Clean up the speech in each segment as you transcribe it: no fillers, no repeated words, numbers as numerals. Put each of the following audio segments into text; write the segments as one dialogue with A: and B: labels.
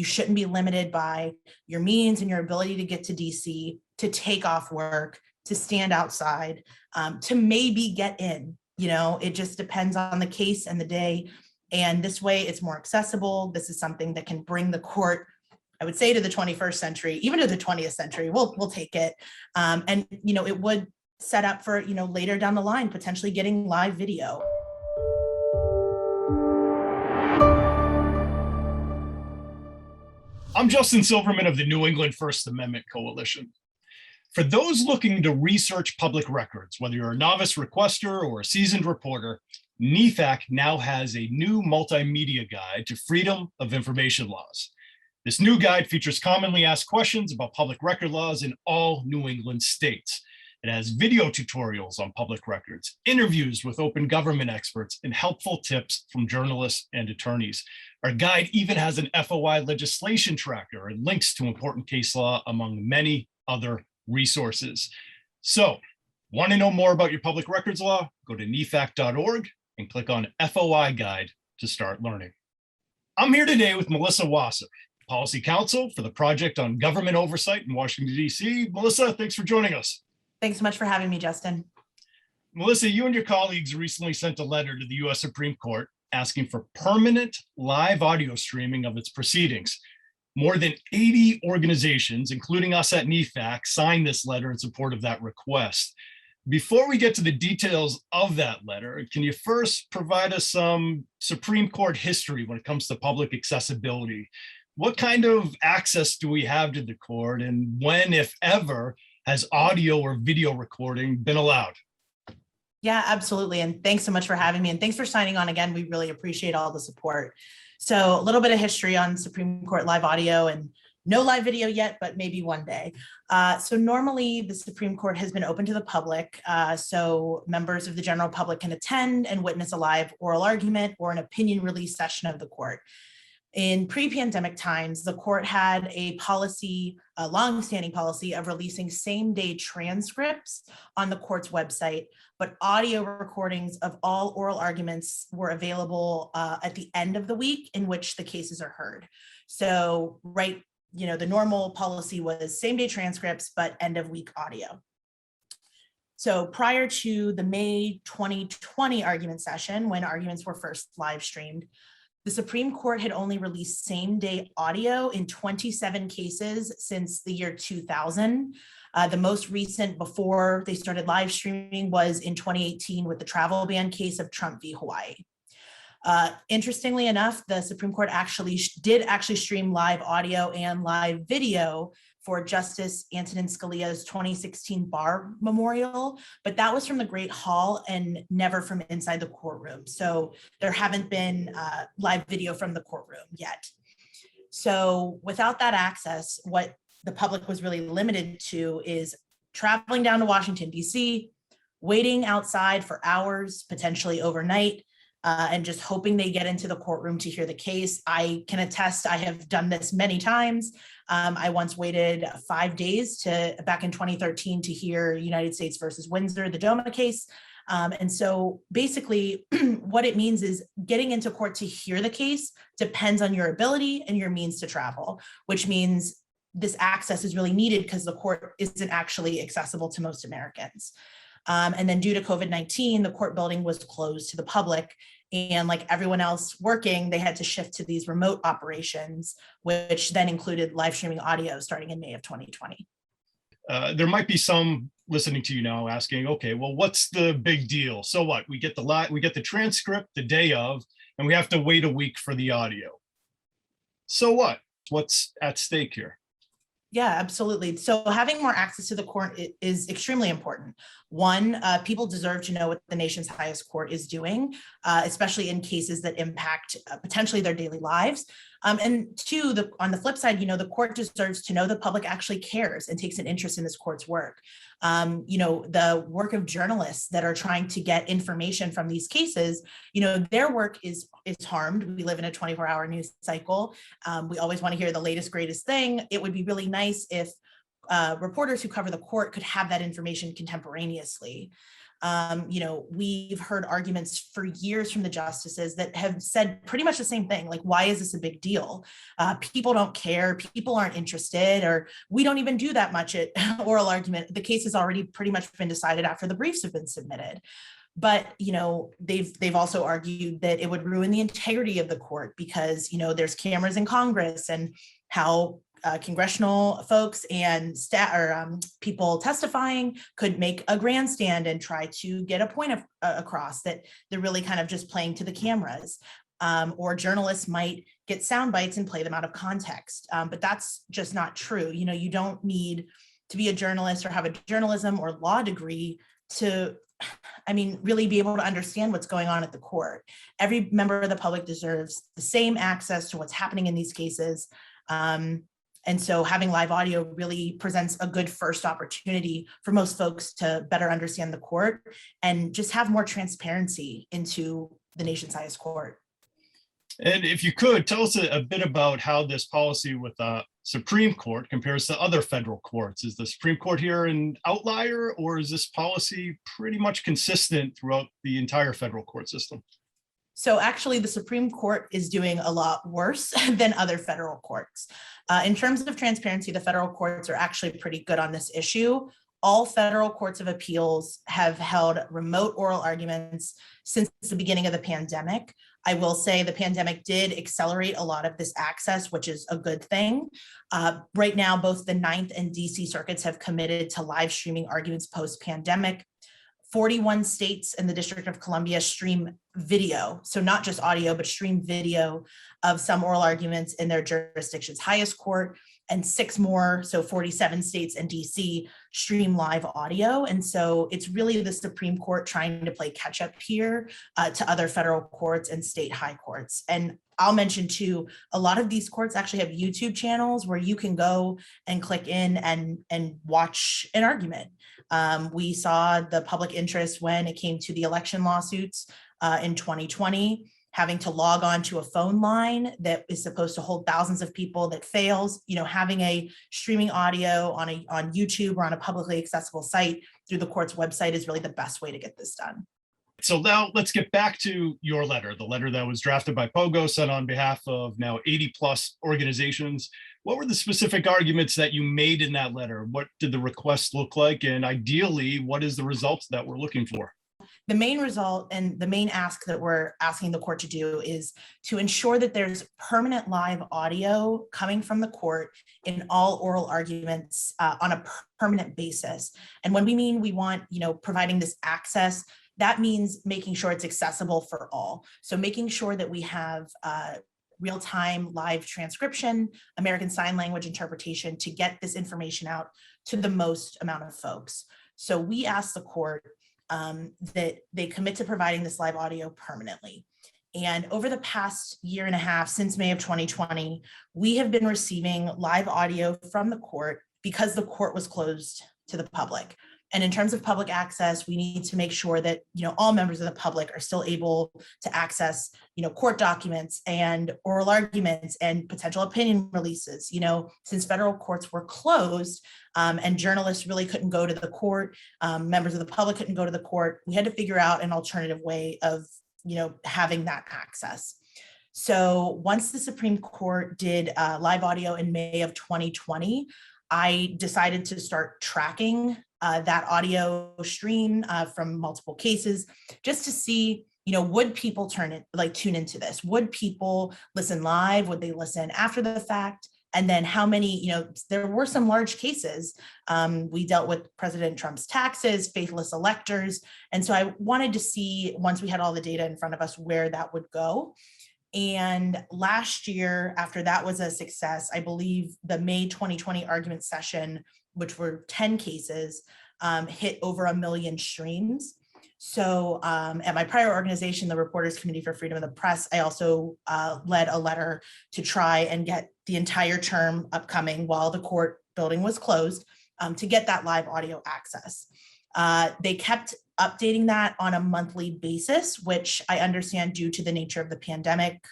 A: You shouldn't be limited by your means and your ability to get to DC, to take off work, to stand outside, to maybe get in. It just depends on the case and the day. And this way it's more accessible. This is something that can bring the court, I would say, to the 21st century, even to the 20th century. We'll take it. And it would set up for, later down the line, potentially getting live video.
B: I'm Justin Silverman of the New England First Amendment Coalition. For those looking to research public records, whether you're a novice requester or a seasoned reporter, NEFAC now has a new multimedia guide to freedom of information laws. This new guide features commonly asked questions about public record laws in all New England states. It has video tutorials on public records, interviews with open government experts, and helpful tips from journalists and attorneys. Our guide even has an FOI legislation tracker and links to important case law, among many other resources. So, want to know more about your public records law? Go to nefac.org and click on FOI Guide to start learning. I'm here today with Melissa Wasser, Policy Counsel for the Project on Government Oversight in Washington, D.C. Melissa, thanks for joining us.
A: Thanks so much for having me, Justin.
B: Melissa, you and your colleagues recently sent a letter to the U.S. Supreme Court asking for permanent live audio streaming of its proceedings. More than 80 organizations, including us at NEFAC, signed this letter in support of that request. Before we get to the details of that letter, can you first provide us some Supreme Court history when it comes to public accessibility? What kind of access do we have to the court, and when, if ever, has audio or video recording been allowed?
A: Yeah, absolutely. And thanks so much for having me. And thanks for signing on again. We really appreciate all the support. So a little bit of history on Supreme Court live audio, and no live video yet, but maybe one day. So normally the Supreme Court has been open to the public. So members of the general public can attend and witness a live oral argument or an opinion release session of the court. In pre-pandemic times, the court had a long-standing policy of releasing same-day transcripts on the court's website, but audio recordings of all oral arguments were available at the end of the week in which the cases are heard. So, the normal policy was same-day transcripts, but end-of-week audio. So prior to the May 2020 argument session, when arguments were first live streamed, the Supreme Court had only released same-day audio in 27 cases since the year 2000. The most recent before they started live streaming was in 2018 with the travel ban case of Trump v. Hawaii. Interestingly enough, the Supreme Court did stream live audio and live video for Justice Antonin Scalia's 2016 Bar Memorial, but that was from the Great Hall and never from inside the courtroom. So there haven't been live video from the courtroom yet. So without that access, what the public was really limited to is traveling down to Washington, D.C., waiting outside for hours, potentially overnight, and just hoping they get into the courtroom to hear the case. I can attest, I have done this many times. I once waited 5 days back in 2013 to hear United States versus Windsor, the DOMA case. And so basically what it means is getting into court to hear the case depends on your ability and your means to travel, which means this access is really needed because the court isn't actually accessible to most Americans. And then due to COVID-19, the court building was closed to the public. And like everyone else working, they had to shift to these remote operations, which then included live streaming audio starting in May of 2020.
B: There might be some listening to you now asking, okay, well, what's the big deal? So what? We get the transcript the day of, and we have to wait a week for the audio. So what? What's at stake here?
A: Yeah, absolutely. So having more access to the court is extremely important. One, people deserve to know what the nation's highest court is doing, especially in cases that impact potentially their daily lives. And two, on the flip side, the court deserves to know the public actually cares and takes an interest in this court's work. The work of journalists that are trying to get information from these cases, their work is harmed. We live in a 24-hour news cycle. We always want to hear the latest, greatest thing. It would be really nice if reporters who cover the court could have that information contemporaneously. We've heard arguments for years from the justices that have said pretty much the same thing. Like, why is this a big deal? People don't care. People aren't interested, or we don't even do that much at oral argument. The case has already pretty much been decided after the briefs have been submitted. But, they've also argued that it would ruin the integrity of the court because, there's cameras in Congress, and how congressional folks and people testifying could make a grandstand and try to get a point across that they're really kind of just playing to the cameras. Or journalists might get sound bites and play them out of context. But that's just not true. You don't need to be a journalist or have a journalism or law degree to really be able to understand what's going on at the court. Every member of the public deserves the same access to what's happening in these cases. And so having live audio really presents a good first opportunity for most folks to better understand the court and just have more transparency into the nation's highest court.
B: And if you could, tell us a bit about how this policy with the Supreme Court compares to other federal courts. Is the Supreme Court here an outlier, or is this policy pretty much consistent throughout the entire federal court system?
A: So actually, the Supreme Court is doing a lot worse than other federal courts. In terms of transparency, the federal courts are actually pretty good on this issue. All federal courts of appeals have held remote oral arguments since the beginning of the pandemic. I will say the pandemic did accelerate a lot of this access, which is a good thing. Right now, both the Ninth and DC circuits have committed to live streaming arguments post-pandemic. 41 states and the District of Columbia stream video, so not just audio, but stream video of some oral arguments in their jurisdiction's highest court, and 6 more, so 47 states and DC stream live audio. And so it's really the Supreme Court trying to play catch up here to other federal courts and state high courts. And I'll mention too, a lot of these courts actually have YouTube channels where you can go and click in and watch an argument. We saw the public interest when it came to the election lawsuits in 2020, having to log on to a phone line that is supposed to hold thousands of people that fails. Having a streaming audio on YouTube or on a publicly accessible site through the court's website is really the best way to get this done.
B: So now let's get back to your letter, the letter that was drafted by POGO, sent on behalf of now 80 plus organizations. What were the specific arguments that you made in that letter? What did the request look like? And ideally, what is the results that we're looking for?
A: The main result and the main ask that we're asking the court to do is to ensure that there's permanent live audio coming from the court in all oral arguments on a permanent basis. And when we want, providing this access, that means making sure it's accessible for all. So making sure that we have real-time live transcription, American Sign Language interpretation to get this information out to the most amount of folks. So we asked the court that they commit to providing this live audio permanently. And over the past year and a half, since May of 2020, we have been receiving live audio from the court because the court was closed to the public. And in terms of public access, we need to make sure that, all members of the public are still able to access, court documents and oral arguments and potential opinion releases. Since federal courts were closed and journalists really couldn't go to the court, members of the public couldn't go to the court, we had to figure out an alternative way of, having that access. So once the Supreme Court did live audio in May of 2020, I decided to start tracking that audio stream from multiple cases, just to see, would people tune into this? Would people listen live? Would they listen after the fact? And then how many, there were some large cases. We dealt with President Trump's taxes, faithless electors. And so I wanted to see, once we had all the data in front of us, where that would go. And last year, after that was a success, I believe the May 2020 argument session, which were 10 cases, hit over 1 million streams. So at my prior organization, the Reporters Committee for Freedom of the Press, I also led a letter to try and get the entire term upcoming while the court building was closed to get that live audio access. They kept updating that on a monthly basis, which I understand due to the nature of the pandemic,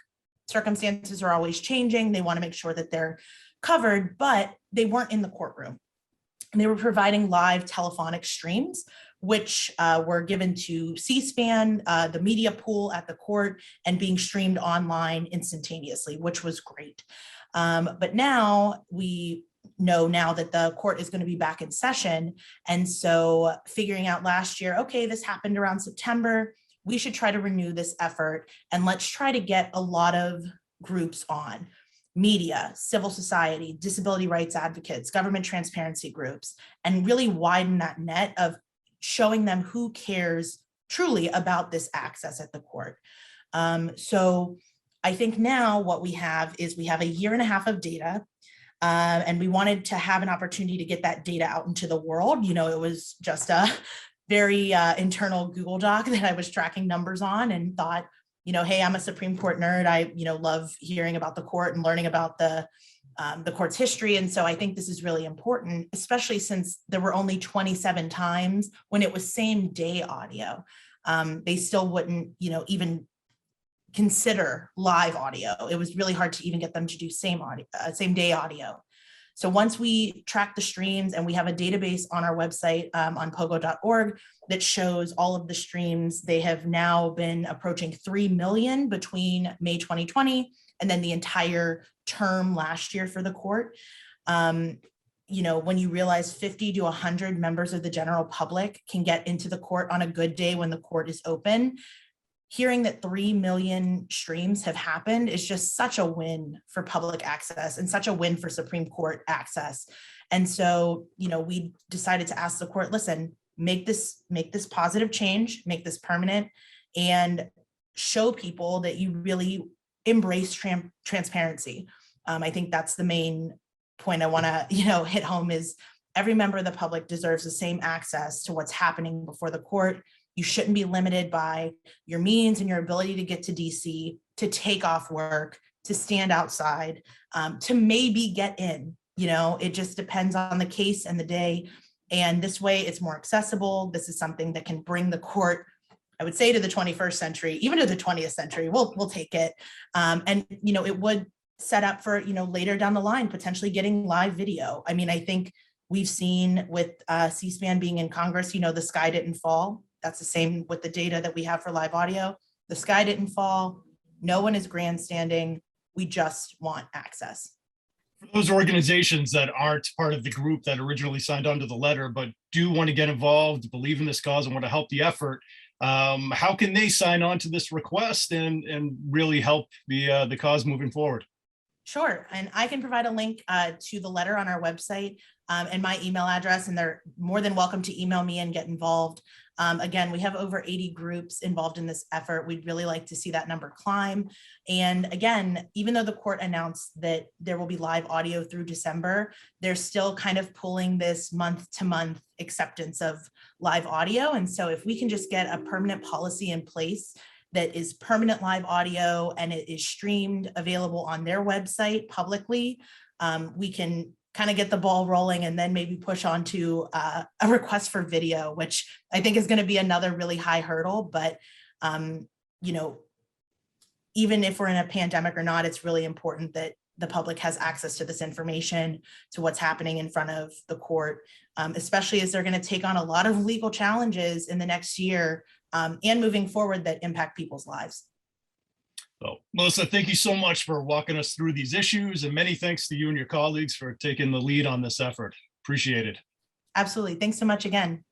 A: circumstances are always changing. They want to make sure that they're covered, but they weren't in the courtroom. And they were providing live telephonic streams, which were given to C-SPAN, the media pool at the court, and being streamed online instantaneously, which was great. But now we know now that the court is going to be back in session. And so figuring out last year, okay, this happened around September, we should try to renew this effort, and let's try to get a lot of groups on: media, civil society, disability rights advocates, government transparency groups, and really widen that net of showing them who cares truly about this access at the court. So I think now what we have is we have a year and a half of data, and we wanted to have an opportunity to get that data out into the world. You know, it was just a very internal Google Doc that I was tracking numbers on, and thought, you know, hey, I'm a Supreme Court nerd. I, you know, love hearing about the court and learning about the court's history. And so I think this is really important, especially since there were only 27 times when it was same day audio. They still wouldn't, you know, even consider live audio. It was really hard to even get them to do same day audio. So once we track the streams, and we have a database on our website on pogo.org that shows all of the streams, they have now been approaching 3 million between May 2020 and then the entire term last year for the court. You know, when you realize 50 to 100 members of the general public can get into the court on a good day when the court is open, hearing that 3 million streams have happened is just such a win for public access and such a win for Supreme Court access. And so, you know, we decided to ask the court, listen, make this positive change, make this permanent, and show people that you really embrace transparency. I think that's the main point I want to, you know, hit home is every member of the public deserves the same access to what's happening before the court. You shouldn't be limited by your means and your ability to get to DC, to take off work, to stand outside, to maybe get in. You know, it just depends on the case and the day. And this way it's more accessible. This is something that can bring the court, I would say, to the 21st century, even to the 20th century. We'll take it. And, you know, it would set up for, you know, later down the line, potentially getting live video. I mean, I think we've seen with C-SPAN being in Congress, you know, the sky didn't fall. That's the same with the data that we have for live audio. The sky didn't fall. No one is grandstanding. We just want access.
B: For those organizations that aren't part of the group that originally signed on to the letter, but do want to get involved, believe in this cause, and want to help the effort, how can they sign on to this request and really help the cause moving forward?
A: Sure. And I can provide a link to the letter on our website and my email address, and they're more than welcome to email me and get involved. Again, we have over 80 groups involved in this effort. We'd really like to see that number climb. And again, even though the court announced that there will be live audio through December, they're still kind of pulling this month-to-month acceptance of live audio. And so if we can just get a permanent policy in place that is permanent live audio and it is streamed, available on their website publicly, we can kind of get the ball rolling, and then maybe push on to a request for video, which I think is going to be another really high hurdle. But, you know, even if we're in a pandemic or not, it's really important that the public has access to this information, to what's happening in front of the court, especially as they're going to take on a lot of legal challenges in the next year and moving forward that impact people's lives.
B: So, Melissa, thank you so much for walking us through these issues, and many thanks to you and your colleagues for taking the lead on this effort. Appreciate it.
A: Absolutely. Thanks so much again.